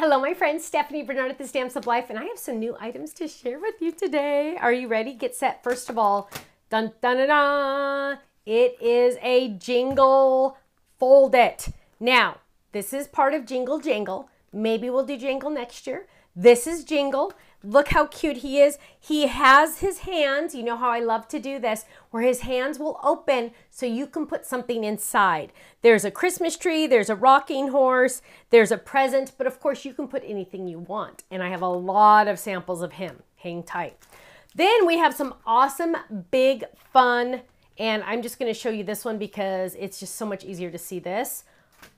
Hello, my friend Stephanie Bernard at the Stamps of Life, and I have some new items to share with you today. Are you ready? Get set. First of all, dun dun dun dun, it is a Jingle Fold It. Now, this is part of Jingle Jangle. Maybe we'll do Jingle next year. This is Jingle. Look how cute he is. He has his hands, you know how I love to do this, where his hands will open so you can put something inside. There's a Christmas tree, there's a rocking horse, there's a present, but of course you can put anything you want. And I have a lot of samples of him. Hang tight. Then we have some awesome, big, fun, and I'm just going to show you this one because it's just so much easier to see this.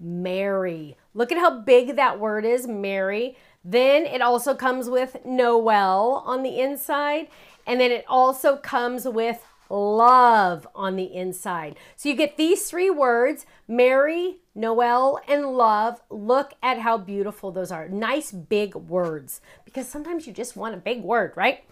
Mary. Look at how big that word is, Mary. Then it also comes with Noel on the inside. And then it also comes with love on the inside. So you get these three words, Mary, Noel, and love. Look at how beautiful those are. Nice big words, because sometimes you just want a big word, right?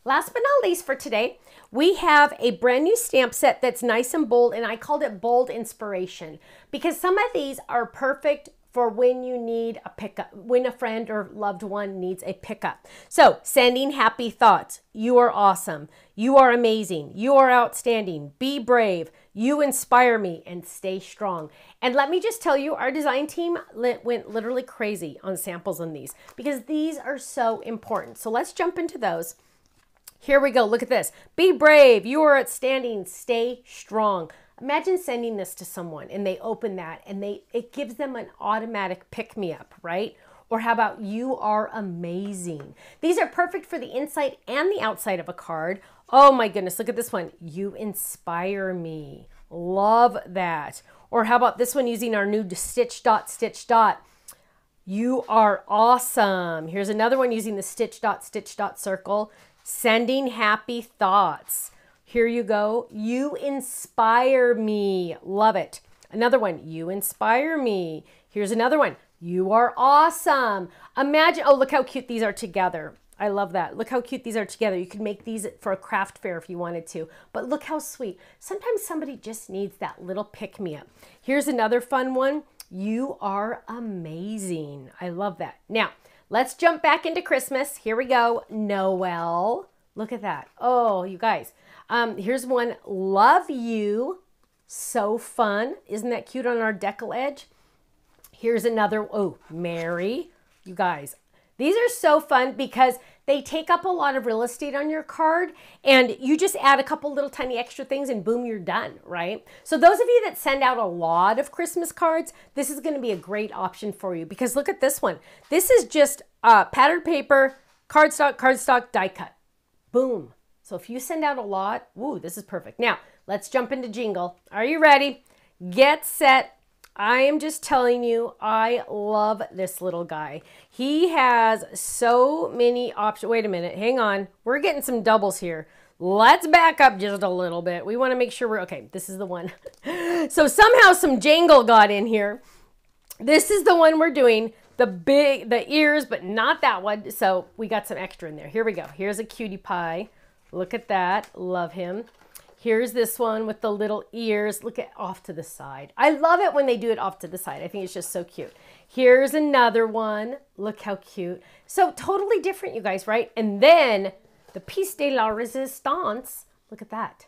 Last but not least for today, we have a brand new stamp set that's nice and bold, and I called it Bold Inspiration because some of these are perfect for when you need a pickup, when a friend or loved one needs a pickup. So, sending happy thoughts. You are awesome. You are amazing. You are outstanding. Be brave. You inspire me, and stay strong. And let me just tell you, our design team went literally crazy on samples on these because these are so important. So let's jump into those. Here we go. Look at this. Be brave. You are outstanding. Stay strong. Imagine sending this to someone and they open that and it gives them an automatic pick-me-up, right? Or how about you are amazing? These are perfect for the inside and the outside of a card. Oh my goodness, look at this one. You inspire me. Love that. Or how about this one using our new stitch dot, stitch dot. You are awesome. Here's another one using the stitch dot circle. Sending happy thoughts. Here you go. You inspire me. Love it. Another one. You inspire me. Here's another one. You are awesome. Imagine, oh, look how cute these are together. I love that. Look how cute these are together. You could make these for a craft fair if you wanted to, but look how sweet. Sometimes somebody just needs that little pick-me-up. Here's another fun one. You are amazing. I love that. Now, let's jump back into Christmas. Here we go. Noel. Look at that. Oh, you guys. Here's one. Love you. So fun. Isn't that cute on our decal edge? Here's another. Oh, Mary. You guys. These are so fun because they take up a lot of real estate on your card and you just add a couple little tiny extra things and boom, you're done, right? So those of you that send out a lot of Christmas cards, this is going to be a great option for you because look at this one. This is just patterned paper, cardstock, die cut. Boom. So if you send out a lot, woo, this is perfect. Now, let's jump into Jingle. Are you ready? Get set. I am just telling you, I love this little guy. He has so many options. Wait a minute. Hang on. We're getting some doubles here. Let's back up just a little bit. We want to make sure we're, okay, this is the one. So somehow some Jingle got in here. This is the one we're doing. The ears, but not that one. So we got some extra in there. Here we go. Here's a cutie pie. Look at that. Love him. Here's this one with the little ears. Look at off to the side. I love it when they do it off to the side. I think it's just so cute. Here's another one. Look how cute. So totally different, you guys, right? And then the piece de la resistance. Look at that.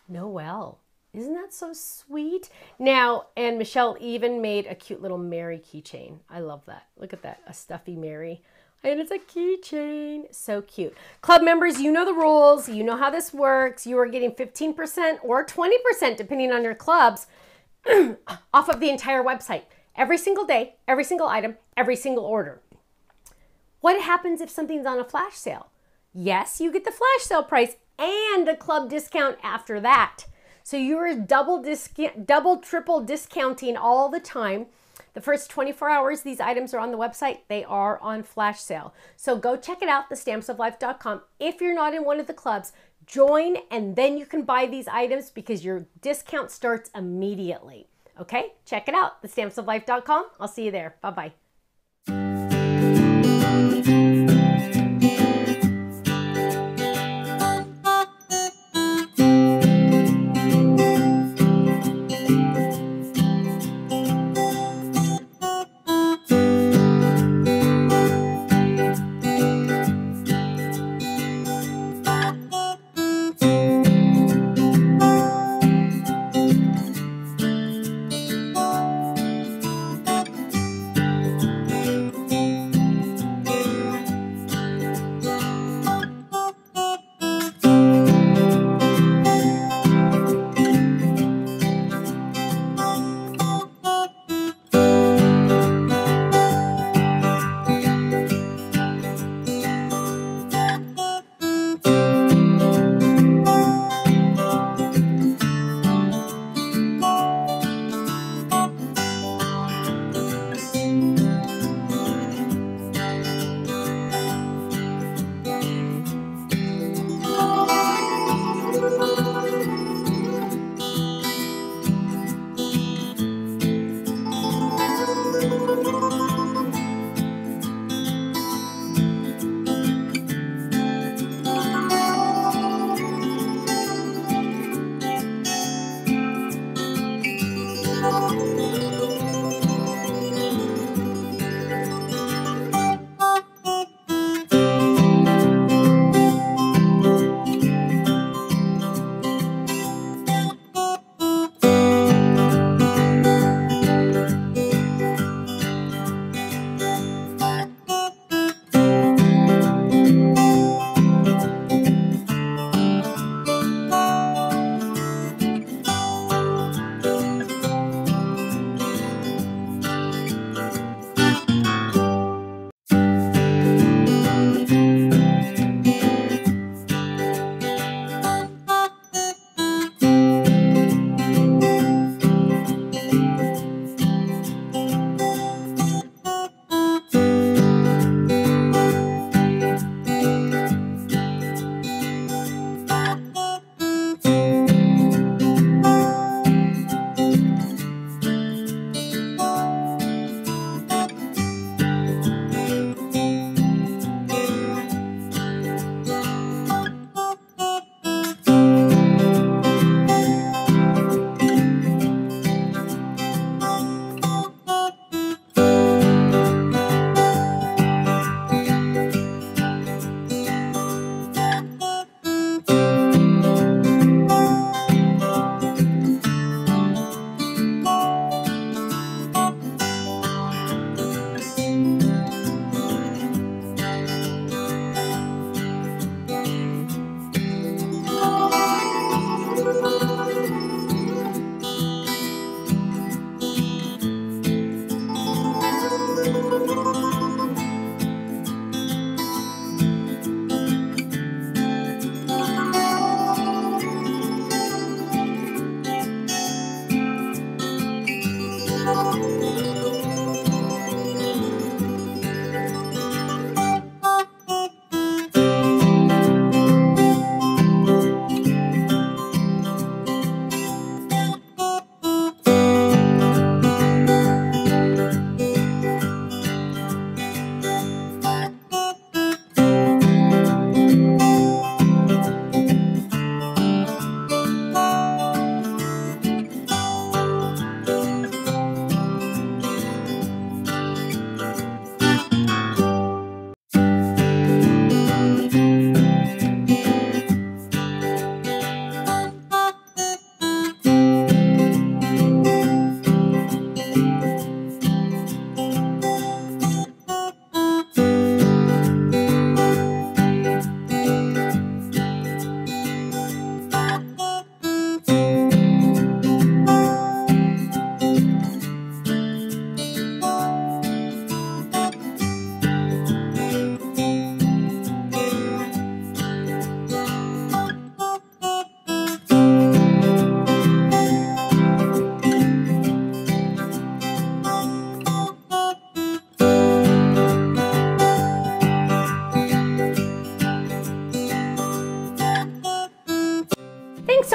Noel. Isn't that so sweet? Now, and Michelle even made a cute little Mary keychain. I love that. Look at that. A stuffy Mary. And it's a keychain. So cute. Club members, you know the rules. You know how this works. You are getting 15% or 20%, depending on your clubs, off of the entire website. Every single day, every single item, every single order. What happens if something's on a flash sale? Yes, you get the flash sale price and a club discount after that. So you're double, triple discounting all the time. The first 24 hours these items are on the website, they are on flash sale. So go check it out, thestampsoflife.com. If you're not in one of the clubs, join and then you can buy these items because your discount starts immediately. Okay, check it out, thestampsoflife.com. I'll see you there. Bye-bye.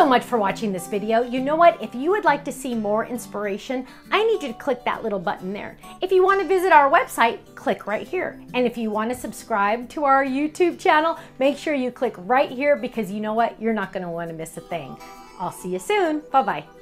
much for watching this video. You know what? If you would like to see more inspiration, I need you to click that little button there. If you want to visit our website, click right here. And if you want to subscribe to our YouTube channel, make sure you click right here because you know what? You're not going to want to miss a thing. I'll see you soon. Bye-bye.